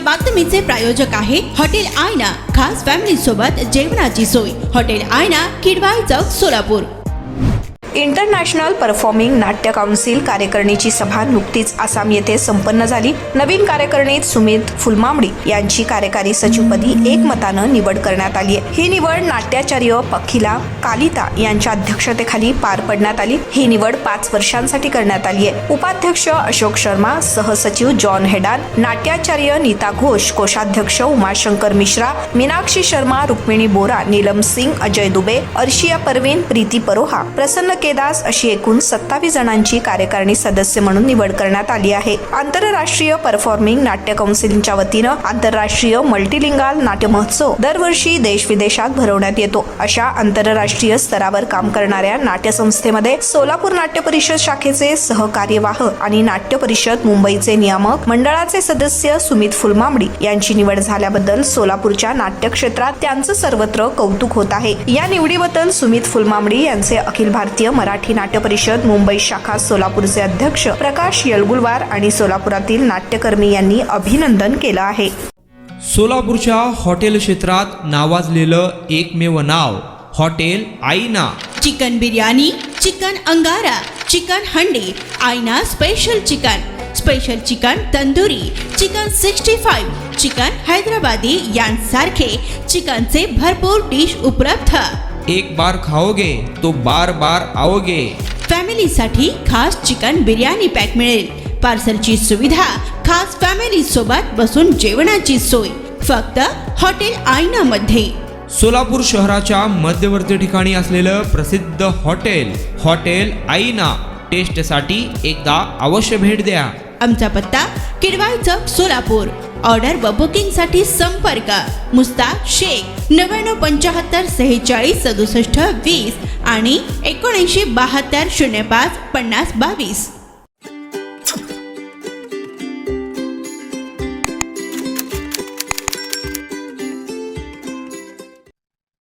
बातमीचे प्रायोजक आहे हॉटेल आयना। खास फॅमिली सोबत जेवणाची सोय। हॉटेल आयना, किडवाई चौक, सोलापूर। इंटरनॅशनल परफॉर्मिंग नाट्य काउन्सिल कार्यकारिणीची सभा नुकतीच आसाम येथे संपन्न झाली। नवीन कार्यकारिणीत सुमित फुलमामडी यांची कार्यकारी सचिवपदी एकमतानं निवड करण्यात आली आहे। ही निवड नाट्याचार्य पखिला कालिता यांच्या अध्यक्षतेखाली पार पडण्यात आली। ही निवड 5 वर्षांसाठी करण्यात आली आहे। उपाध्यक्ष अशोक शर्मा, सहसचिव जॉन हेडान, नाट्याचार्य नीता घोष, कोषाध्यक्ष उमाशंकर मिश्रा, मीनाक्षी शर्मा, रुक्मिणी बोरा, नीलम सिंग, अजय दुबे, अर्शिया परवीन, प्रीती परोहा, प्रसन्न केदास अशी एकूण 27 जणांची कार्यकारिणी सदस्य म्हणून निवड करण्यात आली आहे। आंतरराष्ट्रीय परफॉर्मिंग नाट्य काउन्सिलच्या वतीनं आंतरराष्ट्रीय मल्टीलिंगाल नाट्य महोत्सव दरवर्षी देश-विदेशात भरवण्यात येतो। अशा आंतरराष्ट्रीय स्तरावर काम करणाऱ्या नाट्य संस्थेमध्ये सोलापूर नाट्य परिषद शाखेचे सहकार्यवाह आणि नाट्य परिषद मुंबईचे नियामक मंडळाचे सदस्य सुमित फुलमामडी यांची निवड झाल्याबद्दल सोलापूरच्या नाट्य क्षेत्रात त्यांचं सर्वत्र कौतुक होत आहे। या निवडीबद्दल सुमित फुलमामडी यांचे अखिल भारतीय मराठी नाट्य परिषद मुंबई शाखा सोलापूरचे अध्यक्ष प्रकाश येलगुलवार आणि सोलापुरातील नाट्यकर्मी यांनी अभिनंदन केलं आहे। सोलापूरच्या हॉटेल क्षेत्रात नावाजलेलं एकमेव नाव हॉटेल आईना। चिकन बिर्याणी, चिकन अंगारा, चिकन हंडी, आईना special chicken tandoori, chicken 65, chicken Hyderabadi यांसारखे चिकनचे भरपूर डिश उपलब्ध। एक बार खाओगे तो बार बार आओगे। फॅमिलीसाठी खास चिकन बिर्याणी पॅक मिळेल। पार्सलची सुविधा, खास फॅमिली सोबत बसून जेवणाची सोय फक्त हॉटेल आईना मध्ये। सोलापूर शहराच्या मध्यवर्ती ठिकाणी असलेलं प्रसिद्ध हॉटेल आईना टेस्टसाठी एकदा अवश्य भेट द्या। आमचा पत्ता किडवाई चौक, सोलापूर। ऑर्डर व बुकिंग साठी संपर्क मुस्ताक शेख 9975 46 67 20 आणि 7972 05 50 22।